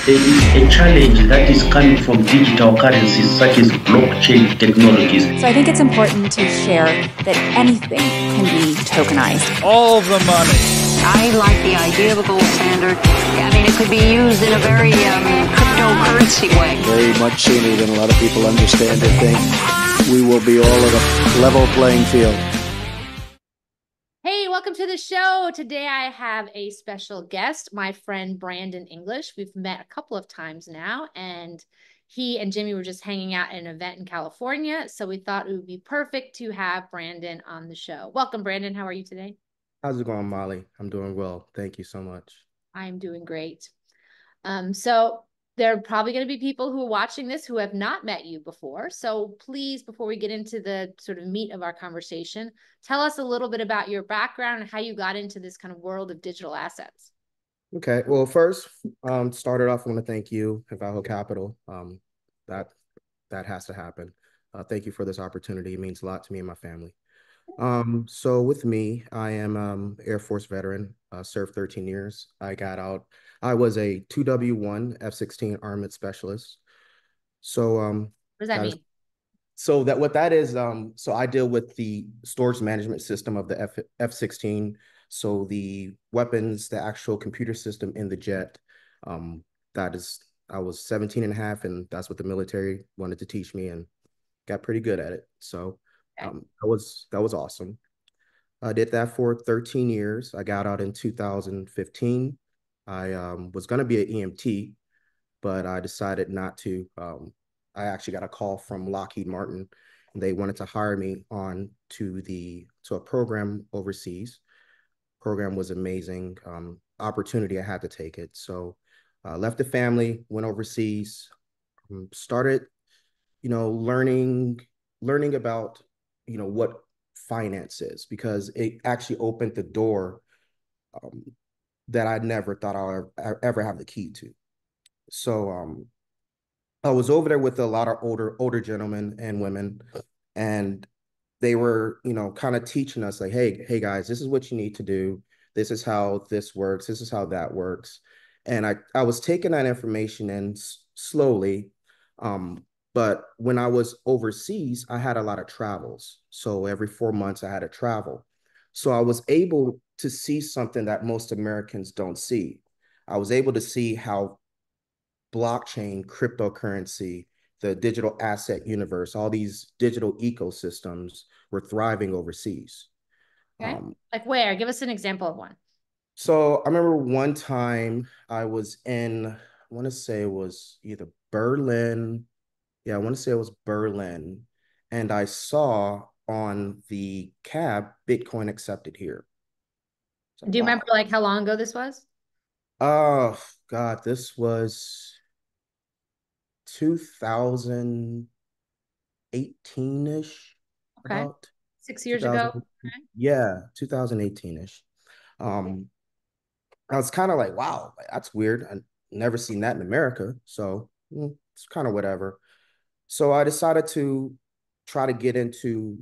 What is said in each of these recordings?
There is a challenge that is coming from digital currencies such as blockchain technologies. So I think it's important to share that anything can be tokenized. All the money. I like the idea of a gold standard. I mean, it could be used in a very cryptocurrency way. Very much sooner than a lot of people understand or think. We will be all at a level playing field. Hey, welcome to the show. Today I have a special guest, my friend Brandon English. We've met a couple of times now, and he and Jimmy were just hanging out at an event in California. So we thought it would be perfect to have Brandon on the show. Welcome, Brandon. How are you today? How's it going, Molly? I'm doing well. Thank you so much. I'm doing great. So there are probably going to be people who are watching this who have not met you before. So please, before we get into the sort of meat of our conversation, tell us a little bit about your background and how you got into this kind of world of digital assets. Okay. Well, first, started off, I want to thank you, Valho Capital. That has to happen. Thank you for this opportunity. It means a lot to me and my family. So with me, I am Air Force veteran, served 13 years. I got out. I was a 2W1 F-16 armament specialist. So what does that mean? What that is, so I deal with the storage management system of the F-16. So the weapons, the actual computer system in the jet, I was 17 and a half, and that's what the military wanted to teach me and got pretty good at it. So that was awesome. I did that for 13 years. I got out in 2015. I was going to be an EMT, but I decided not to. I actually got a call from Lockheed Martin, and they wanted to hire me on to a program overseas. Program was amazing. Opportunity, I had to take it. So left the family, went overseas, started, learning about, what finance is, because it actually opened the door that I never thought I'll ever have the key to. So I was over there with a lot of older gentlemen and women, and they were, kind of teaching us like, hey guys, this is what you need to do. This is how this works. This is how that works. And I was taking that information in slowly. But when I was overseas, I had a lot of travels. So every 4 months I had to travel. So I was able to see something that most Americans don't see. I was able to see how blockchain, cryptocurrency, the digital asset universe, all these digital ecosystems were thriving overseas. Okay. Like where? Give us an example of one. So I remember one time I was I want to say it was either Berlin. Yeah, I want to say it was Berlin. And I saw on the cab, Bitcoin accepted here. So, do you remember like how long ago this was? Oh, God, this was 2018-ish. Okay. About 6 years ago. Okay. Yeah, 2018-ish. I was kind of like, wow, that's weird. I never seen that in America. So it's kind of whatever. So I decided to try to get into,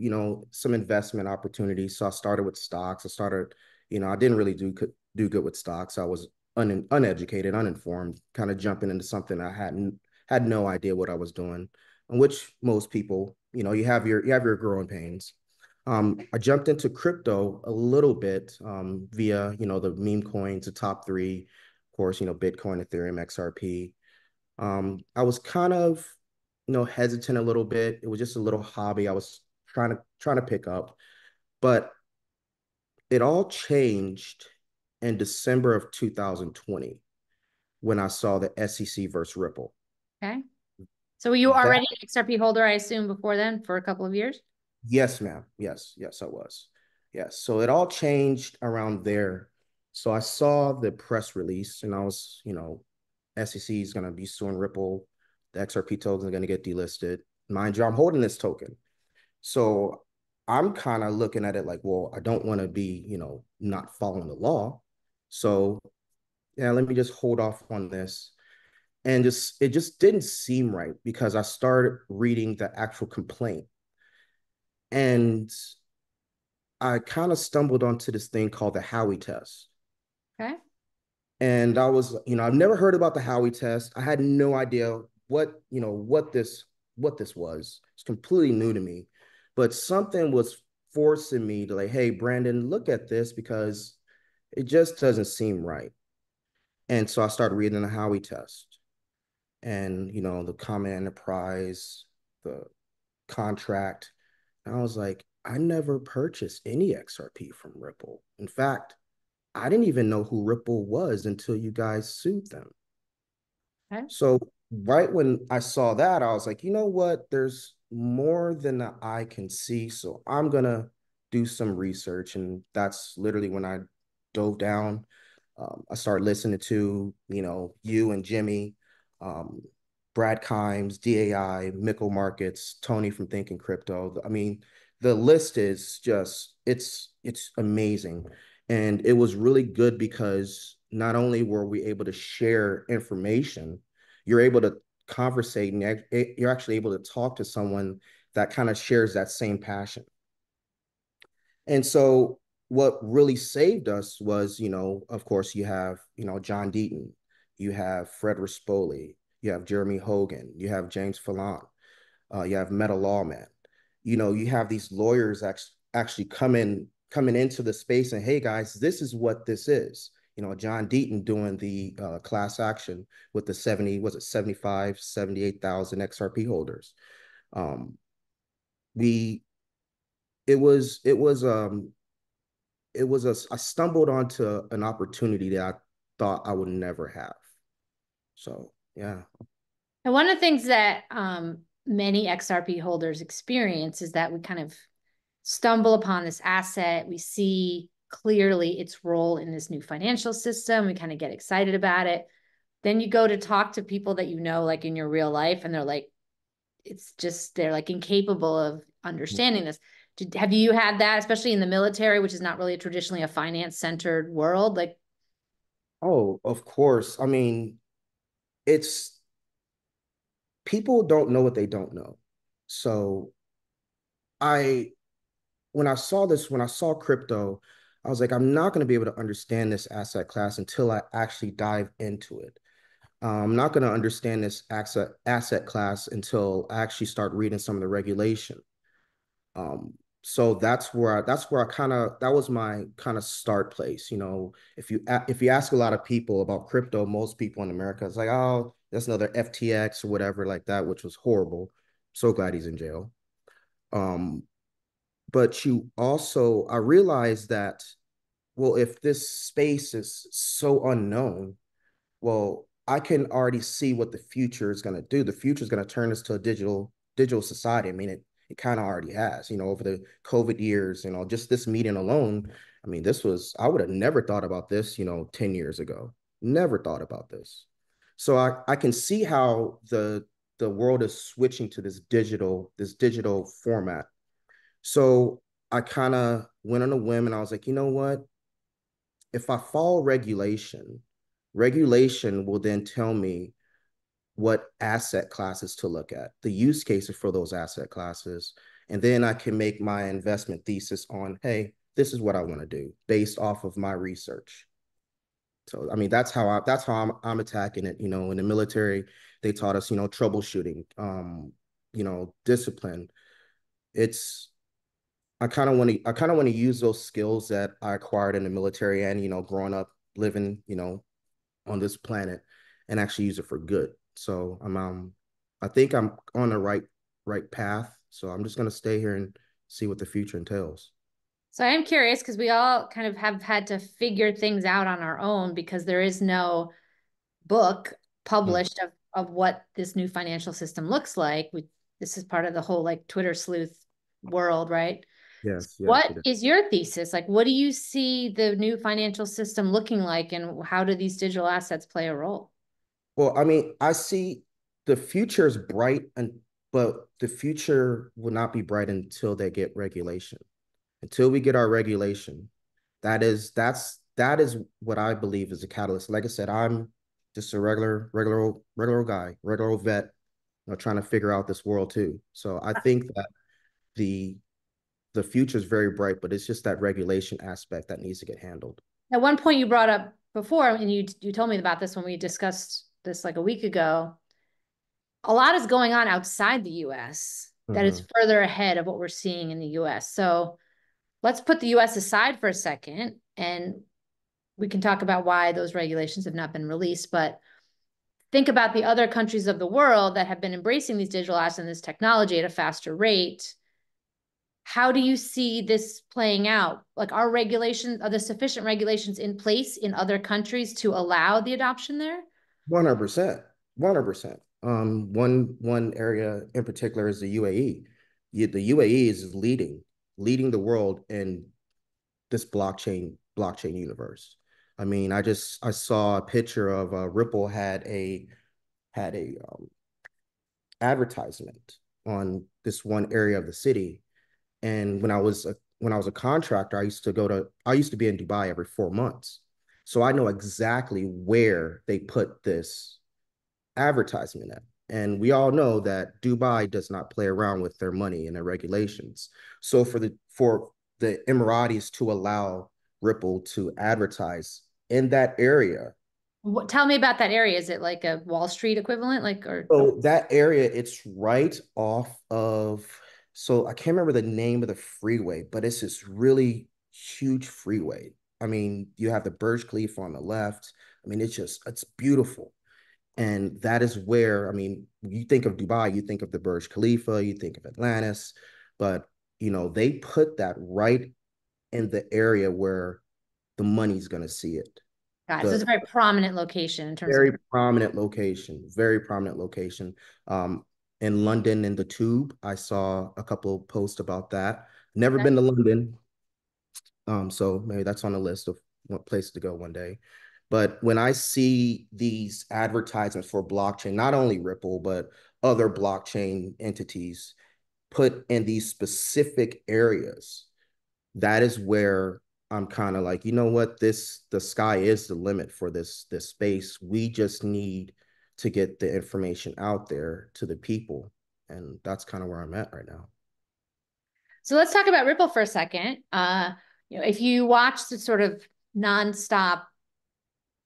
some investment opportunities. So I started with stocks. I didn't really do good with stocks. I was uneducated, uninformed, kind of jumping into something I had no idea what I was doing, and which most people, you have your growing pains. I jumped into crypto a little bit via, the meme coins, the top three, of course, Bitcoin, Ethereum, XRP. I was kind of, hesitant a little bit. It was just a little hobby I was trying to pick up, but it all changed in December of 2020 when I saw the SEC versus Ripple. Okay. So were you already an XRP holder, I assume, before then for a couple of years? Yes, ma'am. Yes, I was. Yes. So it all changed around there. So I saw the press release and I was, SEC is going to be suing Ripple. The XRP token is going to get delisted. Mind you, I'm holding this token. So I'm kind of looking at it like, well, I don't want to be, not following the law. So yeah, let me just hold off on this. And it just didn't seem right because I started reading the actual complaint. And I kind of stumbled onto this thing called the Howey test. Okay. And I was, I've never heard about the Howey test. I had no idea what this was. It's completely new to me. But something was forcing me to like, hey, Brandon, look at this because it just doesn't seem right. And so I started reading the Howey test and, the common enterprise, the contract. And I was like, I never purchased any XRP from Ripple. In fact, I didn't even know who Ripple was until you guys sued them. Okay. So right when I saw that, I was like, you know what? There's more than the eye can see. So I'm gonna do some research. And that's literally when I dove down. I started listening to, you and Jimmy, um, Brad Kimes, DAI, Mickle Markets, Tony from Thinking Crypto. I mean, the list is just, it's amazing. And it was really good because not only were we able to share information, you're able to conversate and you're actually able to talk to someone that kind of shares that same passion. And so what really saved us was, of course, you have, John Deaton, you have Fred Rispoli, you have Jeremy Hogan, you have James Fallon, you have Meta Lawman. You have these lawyers actually coming into the space and, hey guys, this is what this is. John Deaton doing the class action with the 75, 78,000 XRP holders. Um, we it was it was I stumbled onto an opportunity that I thought I would never have. So yeah. And one of the things that many XRP holders experience is that we kind of stumble upon this asset. We see clearly its role in this new financial system. We kind of get excited about it. Then you go to talk to people that like in your real life, and they're like, they're like incapable of understanding this. Have you had that, especially in the military, which is not really traditionally a finance-centered world? Like, Oh, of course. I mean, it's people don't know what they don't know. So I when I saw this, when I saw crypto, I was like, I'm not going to be able to understand this asset class until I actually dive into it. I'm not going to understand this asset class until I actually start reading some of the regulation. So that's where I kind of that was my kind of start place. If you ask a lot of people about crypto, most people in America, it's like, oh, that's another FTX or whatever like that, which was horrible. So glad he's in jail. Um, but I realized that, well, if this space is so unknown, well, I can already see what the future is going to do. The future is going to turn us to a digital society. I mean, it kind of already has, over the COVID years, just this meeting alone. I mean, I would have never thought about this, 10 years ago. Never thought about this. So I can see how the world is switching to this digital format. So I kind of went on a whim and I was like, you know what? If I follow regulation will then tell me what asset classes to look at, the use cases for those asset classes. And then I can make my investment thesis on, hey, this is what I want to do based off of my research. So, I mean, that's how I'm attacking it. In the military, they taught us, troubleshooting, discipline. It's I kind of want to use those skills that I acquired in the military and, growing up living, on this planet and actually use it for good. So I think I'm on the right path. So I'm just gonna stay here and see what the future entails. so I am curious because we all kind of have had to figure things out on our own because there is no book Mm. published of what this new financial system looks like. This is part of the whole like Twitter sleuth world, right? Yes, What it is. is your thesis? Like, what do you see the new financial system looking like, and how do these digital assets play a role? Well, I mean, I see the future is bright, but the future will not be bright until they get regulation. Until we get our regulation, that is what I believe is a catalyst. Like I said, I'm just a regular guy, regular vet, trying to figure out this world too. So I think that the the future is very bright, but it's just that regulation aspect that needs to get handled. At one point, you brought up before, and you told me about this when we discussed this like a week ago, a lot is going on outside the US that is further ahead of what we're seeing in the US. So let's put the US aside for a second, and we can talk about why those regulations have not been released. But think about the other countries of the world that have been embracing these digital assets and this technology at a faster rate. How do you see this playing out? Like, are there sufficient regulations in place in other countries to allow the adoption there? 100%. 100%. One area in particular is the UAE. The UAE is leading the world in this blockchain universe. I mean, I saw a picture of Ripple had a advertisement on this one area of the city. And when I was a contractor, I used to be in Dubai every 4 months. So I know exactly where they put this advertisement at. And we all know that Dubai does not play around with their money and their regulations. So for the Emiratis to allow Ripple to advertise in that area. Tell me about that area. Is it like a Wall Street equivalent? So that area, it's right off of, so I can't remember the name of the freeway, but it's this really huge freeway. I mean, you have the Burj Khalifa on the left. I mean, it's beautiful. And that is where, I mean, you think of Dubai, you think of the Burj Khalifa, you think of Atlantis, but, they put that right in the area where the money's going to see it. Got it. So it's a very prominent location in terms of. Very prominent location, very prominent location. In London, in the Tube, I saw a couple posts about that. Never been to London, so maybe that's on the list of what place to go one day. But when I see these advertisements for blockchain, not only Ripple, but other blockchain entities put in these specific areas, that is where I'm kind of like, you know what, the sky is the limit for this space. We just need to get the information out there to the people. And that's kind of where I'm at right now. So let's talk about Ripple for a second. If you watch the sort of nonstop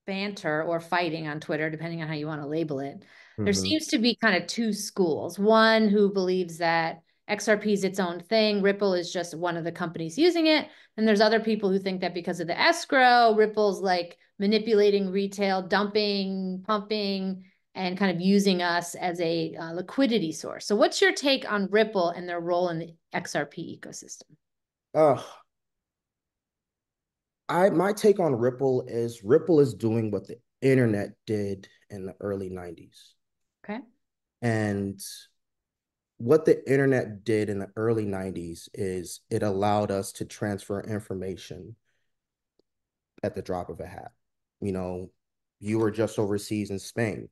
banter or fighting on Twitter, depending on how you want to label it, there seems to be kind of two schools. One who believes that XRP is its own thing. Ripple is just one of the companies using it. And there's other people who think that because of the escrow, Ripple's like manipulating retail, dumping, pumping, and kind of using us as a liquidity source. So what's your take on Ripple and their role in the XRP ecosystem? My take on Ripple is doing what the internet did in the early 90s. Okay. And what the internet did in the early 90s is it allowed us to transfer information at the drop of a hat. You were just overseas in Spain.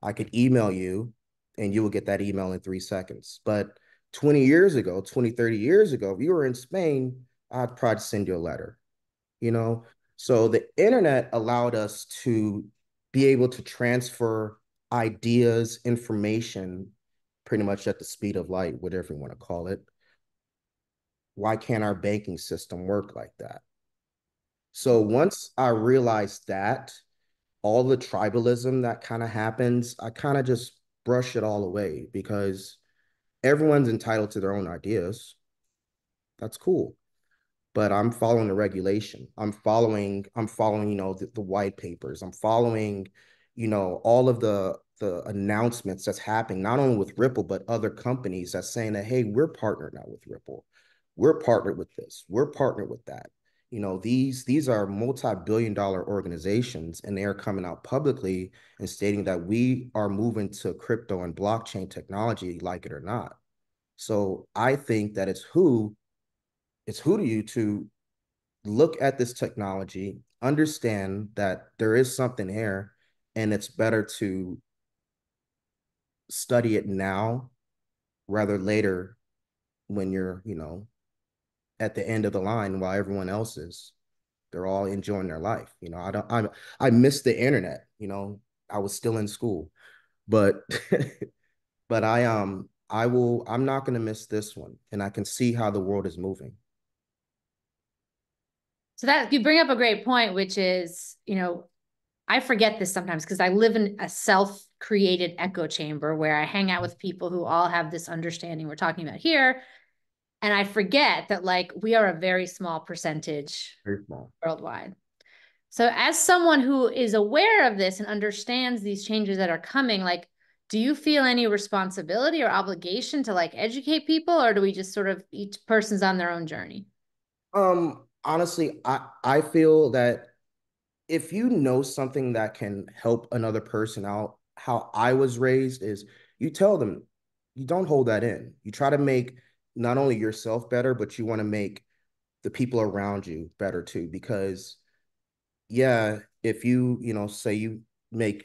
I could email you and you would get that email in 3 seconds. But 20 years ago, 20, 30 years ago, if you were in Spain, I'd probably send you a letter, So the internet allowed us to be able to transfer ideas, information, pretty much at the speed of light, whatever you want to call it. Why can't our banking system work like that? So once I realized that, all the tribalism that kind of happens, I kind of just brush it all away because everyone's entitled to their own ideas. That's cool. But I'm following the regulation. I'm following, the white papers. I'm following, all of the announcements that's happening, not only with Ripple, but other companies that's saying that, hey, we're partnered now with Ripple. We're partnered with this. We're partnered with that. These are multi-billion-dollar organizations, and they are coming out publicly and stating that we are moving to crypto and blockchain technology, like it or not. So I think that it's who to you to look at this technology, understand that there is something here, and it's better to study it now rather later when you're, at the end of the line while everyone else is. They're all enjoying their life. I miss the internet, I was still in school, but but I'm not going to miss this one, and I can see how the world is moving. So that you bring up a great point, which is, I forget this sometimes because I live in a self-created echo chamber where I hang out with people who all have this understanding we're talking about here. And I forget that like we are a very small percentage Very small. worldwide. So as someone who is aware of this and understands these changes that are coming, like, do you feel any responsibility or obligation to like educate people, or do we just sort of each person's on their own journey? Honestly, I feel that if you know something that can help another person out, how I was raised is you tell them, you don't hold that in. You try to make not only yourself better, but you want to make the people around you better too. Because yeah, if say you make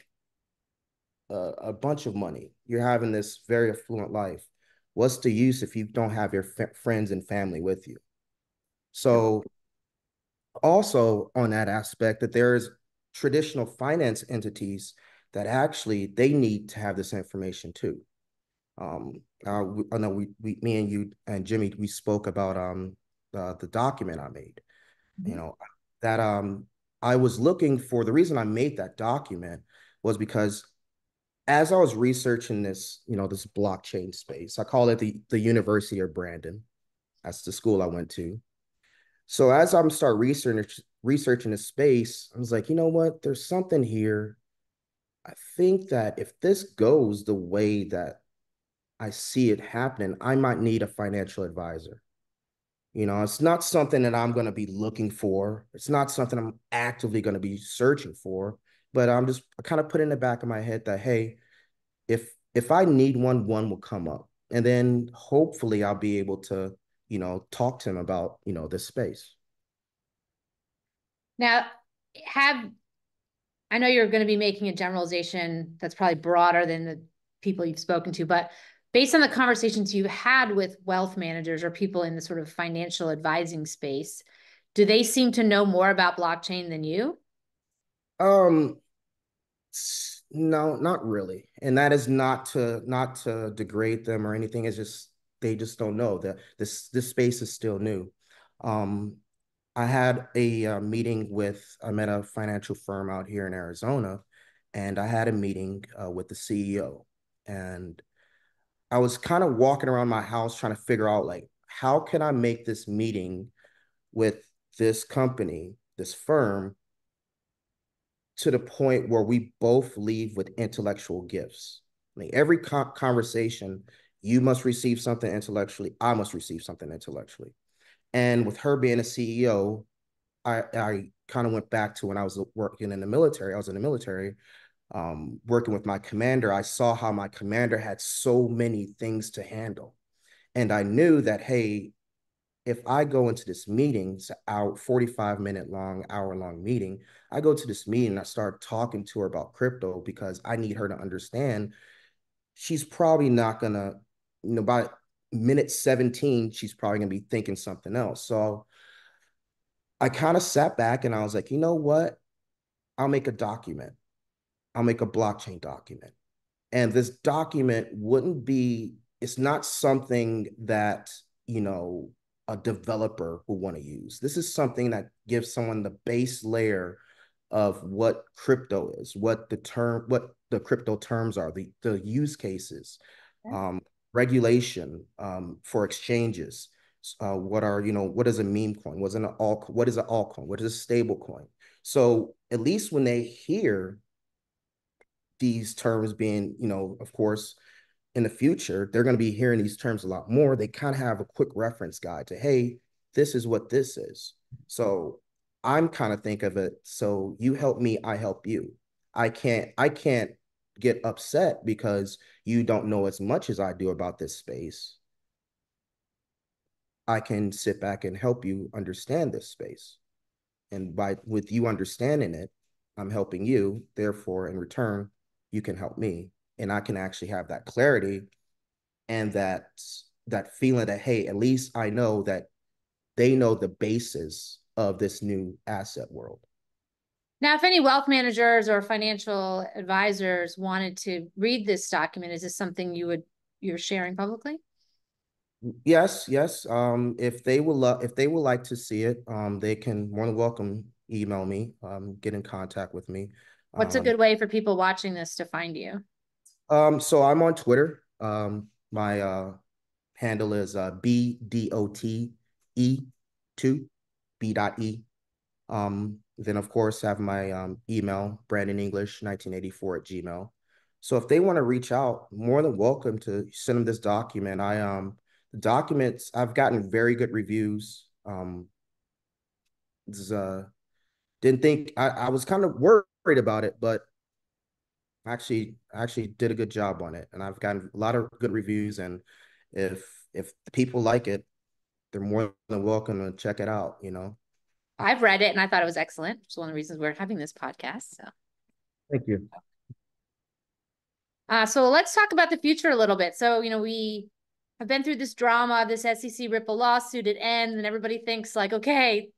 a bunch of money, you're having this very affluent life. What's the use if you don't have your friends and family with you? So also on that aspect that there's traditional finance entities that actually they need to have this information too. I know me and you and Jimmy, we spoke about the document I made. You know that I was looking for the reason I made that document was because as I was researching this, this blockchain space, I call it the University of Brandon. That's the school I went to. So as I'm start researching the space, I was like, you know what? There's something here. I think that if this goes the way that I see it happening, I might need a financial advisor. It's not something that I'm going to be looking for. It's not something I'm actively going to be searching for, but I kind of put in the back of my head that, hey, if I need one will come up. And then hopefully I'll be able to, talk to him about, this space. Now, have I know you're going to be making a generalization that's probably broader than the people you've spoken to, but based on the conversations you had with wealth managers or people in the sort of financial advising space, do they seem to know more about blockchain than you? No, not really. And that is not to degrade them or anything. It's just they just don't know that this space is still new. Um, I had a meeting I met a financial firm out here in Arizona, and I had a meeting with the CEO. And I was kind of walking around my house trying to figure out like how can I make this meeting with this company, this firm, to the point where we both leave with intellectual gifts. Like every conversation, you must receive something intellectually. I must receive something intellectually. And with her being a CEO, I kind of went back to when I was working in the military. I was in the military, working with my commander. I saw how my commander had so many things to handle. And I knew that, hey, if I go into this meeting, it's an hour, 45-minute long, hour-long meeting, I go to this meeting, I start talking to her about crypto because I need her to understand she's probably not gonna, by minute 17, she's probably gonna be thinking something else. So I kind of sat back and I was like, you know what? I'll make a document. I'll make a blockchain document. And this document it's not something that, you know, a developer will want to use. This is something that gives someone the base layer of what crypto is, what the crypto terms are, the use cases, regulation for exchanges. What is a meme coin? What is an altcoin? What is a stable coin? So at least when they hear these terms being, of course, in the future, they're going to be hearing these terms a lot more. They kind of have a quick reference guide to, hey, this is what this is. So I'm kind of think of it, so you help me, I help you. I can't get upset because you don't know as much as I do about this space. I can sit back and help you understand this space. And with you understanding it, I'm helping you. Therefore, in return, you can help me. And I can actually have that clarity and that feeling that, hey, at least I know that they know the basis of this new asset world. Now, if any wealth managers or financial advisors wanted to read this document, is this something you're sharing publicly? Yes. If they would like to see it, they can more than welcome email me, get in contact with me. What's a good way for people watching this to find you? So I'm on Twitter. My handle is BDOTE2, B.E. Then of course have my email, BrandonEnglish1984 at Gmail. So if they want to reach out, more than welcome to send them this document. The documents, I've gotten very good reviews. This is, didn't think I was kind of worried about it, but I actually did a good job on it, and I've gotten a lot of good reviews. And if the people like it, they're more than welcome to check it out. I've read it and I thought it was excellent. It's one of the reasons we're having this podcast. So. Thank you. So let's talk about the future a little bit. So, we have been through this drama, this SEC Ripple lawsuit, it ends, and everybody thinks like, okay,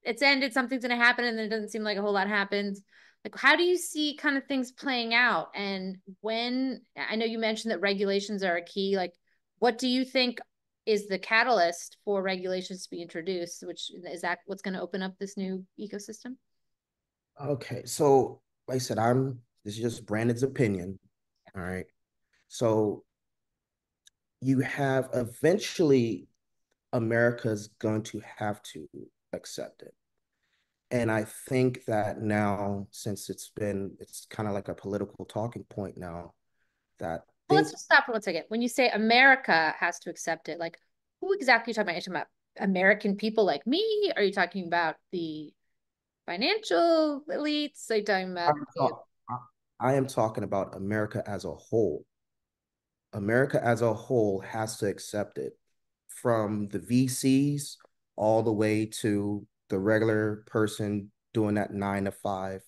it's ended, something's going to happen, and then it doesn't seem like a whole lot happens. Like, how do you see kind of things playing out? And I know you mentioned that regulations are a key, like, what do you think is the catalyst for regulations to be introduced, which is that what's going to open up this new ecosystem? Okay, so like I said, this is just Brandon's opinion. All right. So you have eventually America's going to have to accept it. And I think that now, since it's kind of like a political talking point now, that Well, think let's just stop for 1 second. When you say America has to accept it, like who exactly are you talking about? Are you talking about American people like me? Are you talking about the financial elites? Are you talking about I'm talk, I am talking about America as a whole. America as a whole has to accept it, from the VCs all the way to the regular person doing that 9 to 5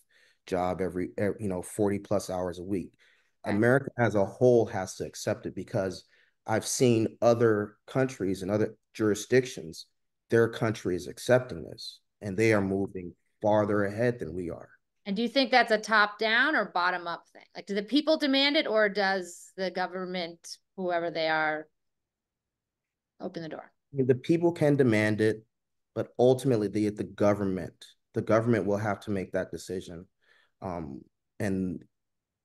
job 40 plus hours a week. okay. America as a whole has to accept it, because I've seen other countries and other jurisdictions, their countries accepting this, and they are moving farther ahead than we are. And do you think that's a top down or bottom up thing? Like, do the people demand it, or does the government, whoever they are, open the door? I mean, the people can demand it, but ultimately the government will have to make that decision. And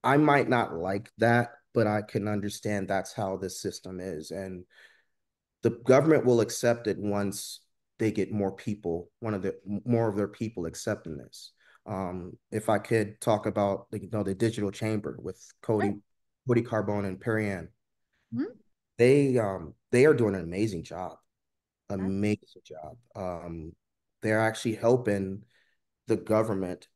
I might not like that, but I can understand that's how this system is. And the government will accept it once they get more of their people accepting this. If I could talk about the digital chamber with Cody Carbone and Perianne, Mm-hmm. they are doing an amazing job. Amazing job. They're actually helping the government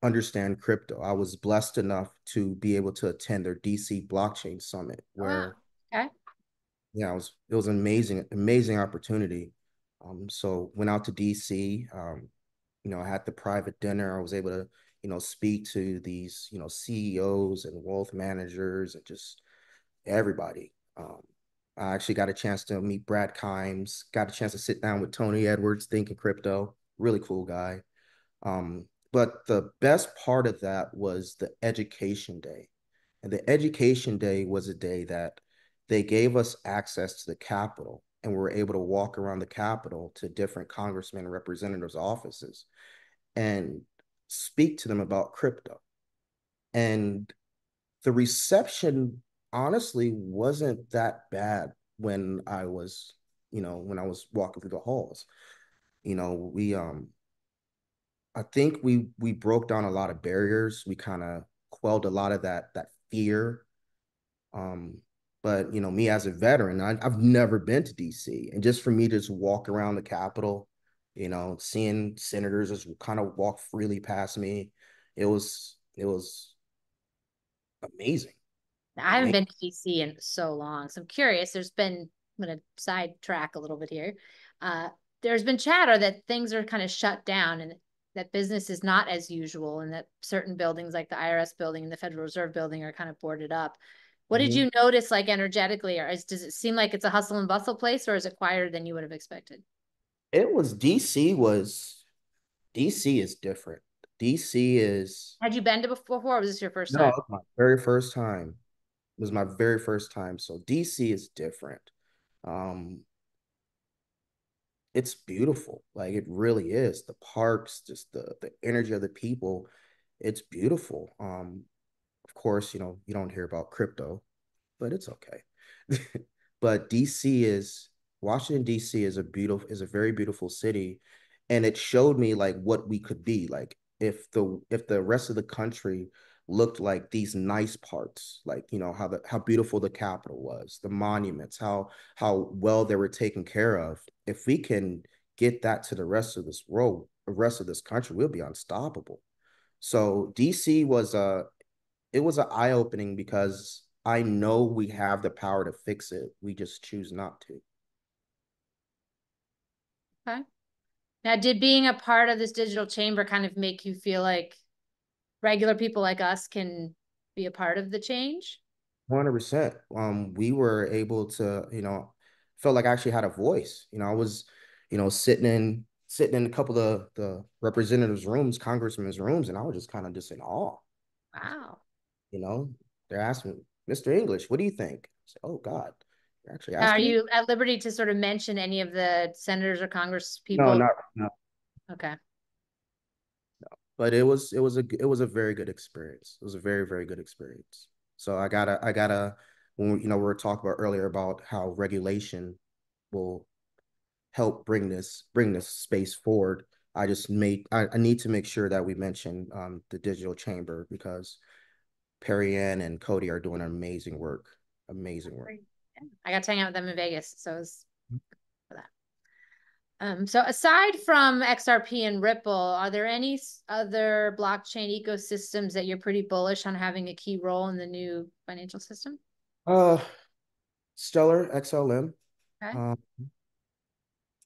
understand crypto. I was blessed enough to be able to attend their DC blockchain summit, Oh, wow. where Okay. yeah, it was an amazing opportunity. So went out to DC. I had the private dinner. I was able to speak to these CEOs and wealth managers and just everybody. I actually got a chance to meet Brad Kimes, got a chance to sit down with Tony Edwards, thinking crypto, really cool guy. But the best part of that was the education day. And the education day was a day that they gave us access to the Capitol, and we were able to walk around the Capitol to different congressmen and representatives' offices and speak to them about crypto. And the reception honestly wasn't that bad when I was walking through the halls. We I think we broke down a lot of barriers. We kind of quelled a lot of that fear. Um, but me as a veteran, I've never been to DC, and just for me to just walk around the Capitol, seeing senators just kind of walk freely past me, it was amazing. I haven't Amazing. been to DC in so long, so I'm curious. I'm going to sidetrack a little bit here. Uh, there's been chatter that things are kind of shut down and that business is not as usual, and that certain buildings like the IRS building and the Federal Reserve building are kind of boarded up. What did Mhm. you notice, like energetically, or does it seem like it's a hustle and bustle place, or is it quieter than you would have expected? It was DC is different. DC is Had you been to before, or was this your first no, time? it was my very first time. It was my very first time. So DC is different. Um, it's beautiful. Like, it really is. The parks, just the energy of the people. It's beautiful. Of course, you don't hear about crypto, but it's okay. But Washington, DC is a very beautiful city. And it showed me like what we could be. Like if the rest of the country looked like these nice parts, like how beautiful the Capitol was, the monuments, how well they were taken care of. If we can get that to the rest of this world, the rest of this country, we'll be unstoppable. So DC was an eye-opening because I know we have the power to fix it. We just choose not to. Okay. Now, did being a part of this digital chamber kind of make you feel like regular people like us can be a part of the change? 100%. We were able to, felt like I actually had a voice. I was, sitting in a couple of the representatives' rooms, congressmen's rooms, and I was just in awe. Wow. You know, they're asking, Mr. English, what do you think? I said, oh God, you're actually Now, are asking me? you at liberty to sort of mention any of the senators or Congress No, people? no. Okay. But it was a very good experience. It was a very, very good experience. So I gotta when we were talking about earlier about how regulation will help bring this space forward. I need to make sure that we mention the digital chamber because Perry Ann and Cody are doing amazing work. Amazing work. I got to hang out with them in Vegas, so it was for that. So aside from XRP and Ripple, are there any other blockchain ecosystems that you're pretty bullish on having a key role in the new financial system? Uh Stellar XLM. Okay. Um,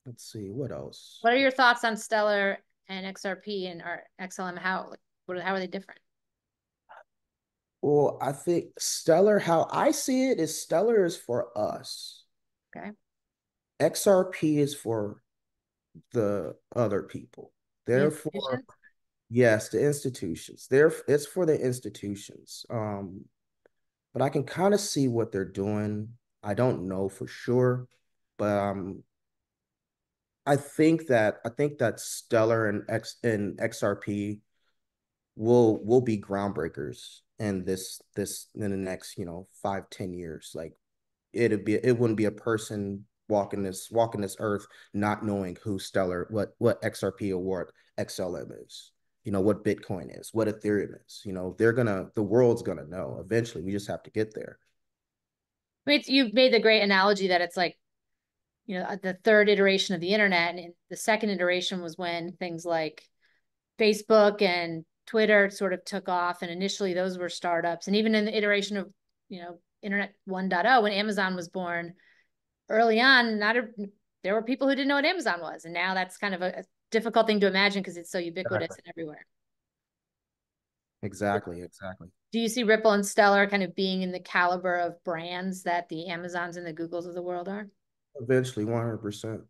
let's see, what else? What are your thoughts on Stellar and XRP and or XLM? How are they different? Well, I think how I see it is Stellar is for us. Okay. XRP is for the other people. The Therefore, institutions? yes, the institutions. It's for the institutions. But I can kind of see what they're doing. I don't know for sure, but I think that Stellar and XRP will be groundbreakers in the next 5-10 years. Like it wouldn't be a person walking this earth not knowing who Stellar what XRP or what XLM is, what Bitcoin is, what Ethereum is. The world's gonna know eventually. We just have to get there. I mean, you've made the great analogy that it's like, the third iteration of the internet, and the second iteration was when things like Facebook and Twitter sort of took off. And initially those were startups. And even in the iteration of, Internet 1.0, when Amazon was born early on, there were people who didn't know what Amazon was. And now that's kind of a difficult thing to imagine because it's so ubiquitous and everywhere. Exactly. Do you see Ripple and Stellar kind of being in the caliber of brands that the Amazons and the Googles of the world are? Eventually, 100%.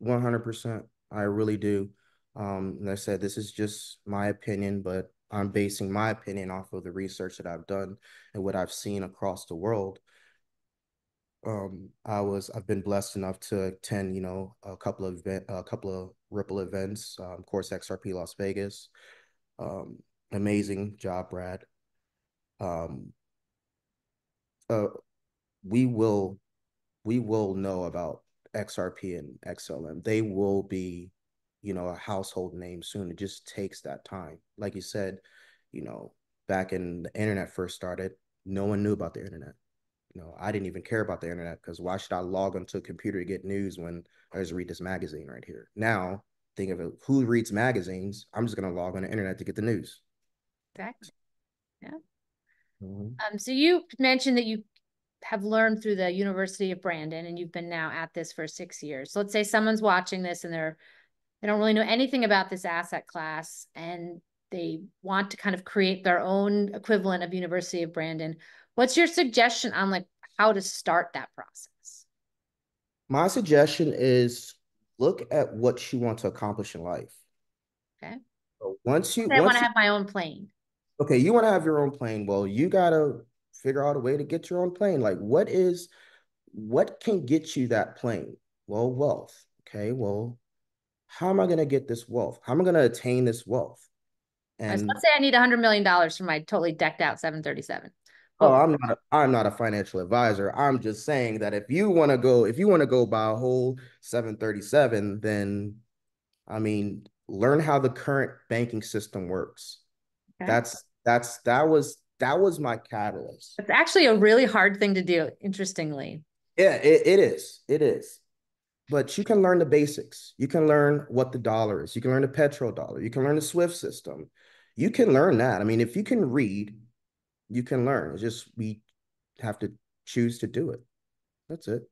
100%. I really do. And I said, this is just my opinion, but I'm basing my opinion off of the research that I've done and what I've seen across the world. I've been blessed enough to attend, a couple of Ripple events, of course, XRP Las Vegas. Um, Amazing job, Brad. Um, uh, we will we will know about XRP and XLM. They will be, a household name soon. It just takes that time. Like you said, you know, back in the internet first started, no one knew about the internet. I didn't even care about the internet because why should I log onto a computer to get news when I just read this magazine right here? Now, think of it, who reads magazines? I'm just gonna log on the internet to get the news. Exactly. Yeah. Mhm. So you mentioned that you have learned through the University of Brandon, and you've been now at this for 6 years. So let's say someone's watching this and they don't really know anything about this asset class, and they want to kind of create their own equivalent of University of Brandon. What's your suggestion on like how to start that process? My suggestion is look at what you want to accomplish in life. Okay. So I want to have my own plane. okay, you want to have your own plane. Well, you gotta figure out a way to get your own plane. Like, what can get you that plane? Well, wealth. Okay, well, how am I gonna get this wealth? How am I gonna attain this wealth? Let's And say I need $100 million for my totally decked out 737. oh, Well, I'm not a financial advisor. I'm just saying that if you want to go buy a whole 737, then I mean, learn how the current banking system works. okay. That was my catalyst. It's actually a really hard thing to do, interestingly. Yeah, it is. It is. But you can learn the basics. You can learn what the dollar is. You can learn the petrodollar. You can learn the SWIFT system. You can learn that. I mean, if you can read, you can learn. It's just we have to choose to do it. That's it.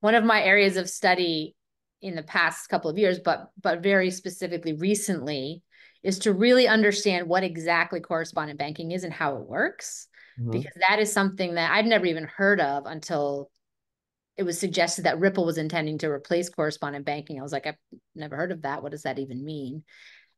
One of my areas of study in the past couple of years, but very specifically recently, is to really understand what exactly correspondent banking is and how it works, Mhm. because that is something that I'd never even heard of until it was suggested that Ripple was intending to replace correspondent banking. I was like, I've never heard of that. What does that even mean?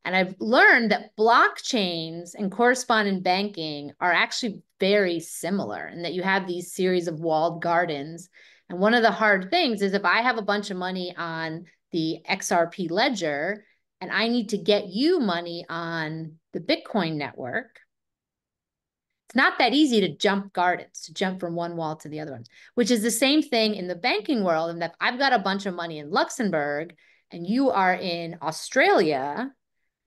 And I've learned that blockchains and correspondent banking are actually very similar, and that you have these series of walled gardens. And one of the hard things is if I have a bunch of money on the XRP ledger and I need to get you money on the Bitcoin network, it's not that easy to jump gardens, to jump from one wall to the other one, which is the same thing in the banking world. And that I've got a bunch of money in Luxembourg and you are in Australia,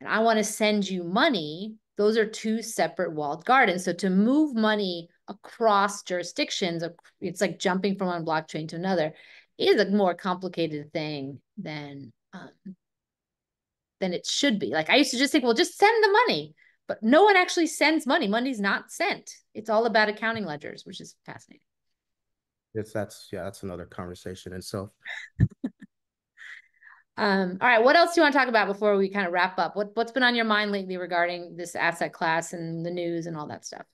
and I want to send you money, those are two separate walled gardens. So to move money across jurisdictions, it's like jumping from one blockchain to another, is a more complicated thing than it should be. Like I used to just think, well, just send the money, but no one actually sends money. Money's not sent. It's all about accounting ledgers, which is fascinating. That's another conversation. And so All right, what else do you want to talk about before we kind of wrap up? What's been on your mind lately regarding this asset class and the news and all that stuff?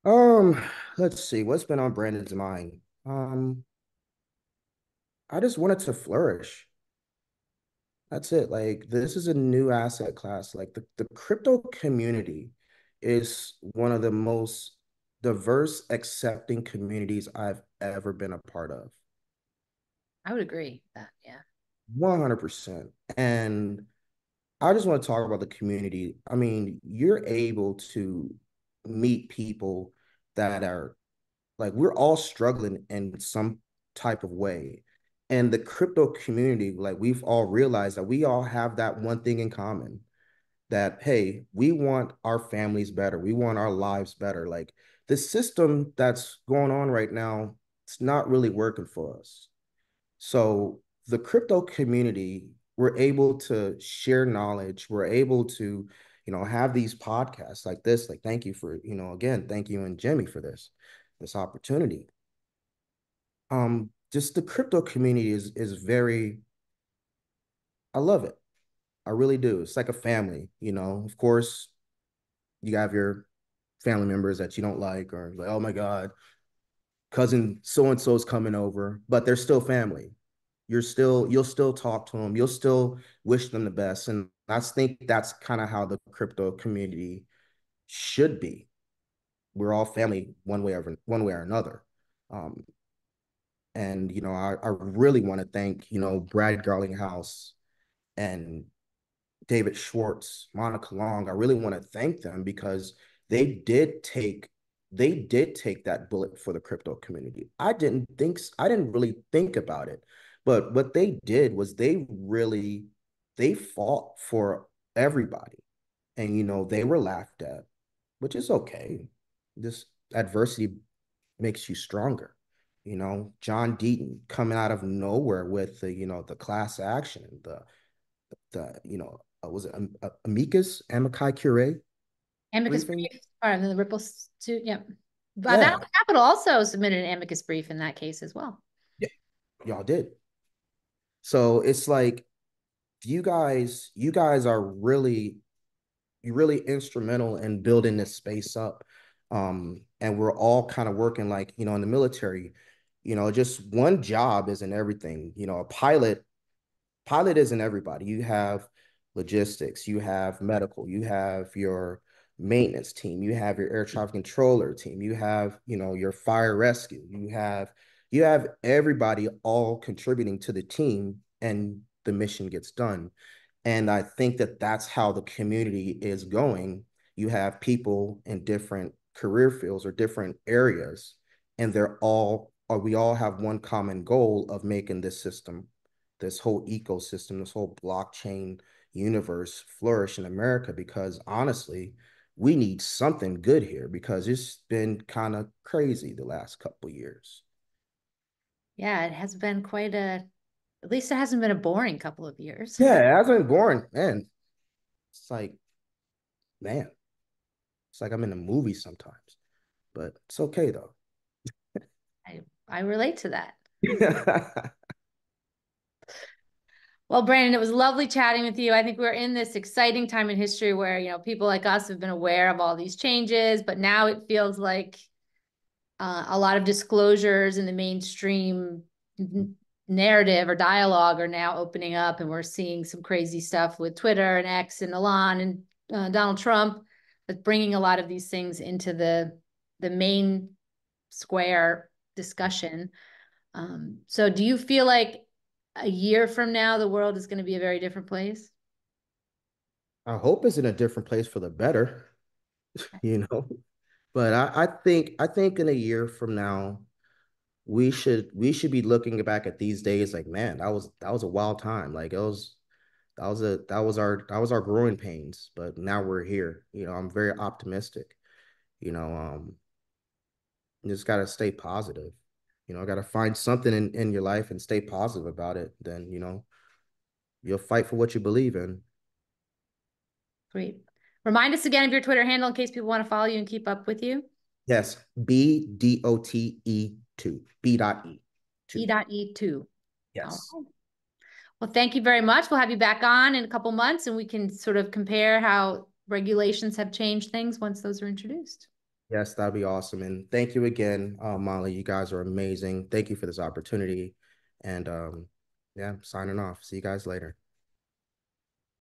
um let's see what's been on Brandon's mind. I just wanted to flourish. That's it. Like this is a new asset class. Like the crypto community is one of the most diverse, accepting communities I've ever been a part of. I would agree with that. Yeah. 100%. And I just want to talk about the community. I mean, you're able to meet people that are like, we're all struggling in some type of way. And the crypto community, like, we've all realized that we all have that one thing in common, that, hey, we want our families better. We want our lives better. Like, the system that's going on right now, it's not really working for us. So the crypto community, we're able to share knowledge. We're able to, have these podcasts like this. Like, thank you for, again, thank you and Jimmy for this opportunity. Just the crypto community is very, I love it. I really do. It's like a family, Of course, you have your family members that you don't like, or like, oh my God, cousin so and so's coming over, but they're still family. You'll still talk to them, you'll still wish them the best. And I think that's kind of how the crypto community should be. We're all family one way or another. Um, and I really want to thank, Brad Garlinghouse and David Schwartz, Monica Long. I really want to thank them because they did take they did take that bullet for the crypto community. I didn't really think about it, but what they did was they fought for everybody, and they were laughed at, which is okay. This adversity makes you stronger. John Deaton coming out of nowhere with the class action, was it Amicus Curiae Amicus briefing? brief, or the Ripple suit. Yeah. But Yeah, Valid Capital also submitted an amicus brief in that case as well. yeah, y'all did. So it's like you guys are really instrumental in building this space up. And we're all kind of working like, in the military, just one job isn't everything. A pilot isn't everybody. You have logistics, you have medical, you have your maintenance team, you have your air traffic controller team, you have, your fire rescue, you have everybody all contributing to the team, and the mission gets done. And I think that that's how the community is going. You have people in different career fields or different areas, and we all have one common goal of making this system, this whole ecosystem, this whole blockchain universe flourish in America. Because honestly, we need something good here because it's been kind of crazy the last couple of years. Yeah, it has been at least it hasn't been a boring couple of years. Yeah, it hasn't been boring, man. It's like, man, it's like I'm in a movie sometimes, but it's okay though. I relate to that. Well, Brandon, it was lovely chatting with you. I think we're in this exciting time in history where, people like us have been aware of all these changes, but now it feels like a lot of disclosures in the mainstream narrative or dialogue are now opening up, and we're seeing some crazy stuff with Twitter and X and Elon and Donald Trump that's bringing a lot of these things into the main square discussion. So do you feel like a year from now, the world is going to be a very different place? I hope it's in a different place for the better, you know. But I think in a year from now, we should be looking back at these days like, man, that was a wild time. Like that was our growing pains, but now we're here. I'm very optimistic. You know, you just gotta stay positive. Gotta find something in your life and stay positive about it. Then, you'll fight for what you believe in. Great. Remind us again of your Twitter handle in case people want to follow you and keep up with you. Yes, BDOTE2. B.E. 2. E.E2. All Yes. right. Well, thank you very much. We'll have you back on in a couple months and we can sort of compare how regulations have changed things once those are introduced. Yes, that'd be awesome. And thank you again, Molly. You guys are amazing. Thank you for this opportunity. And yeah, signing off. See you guys later.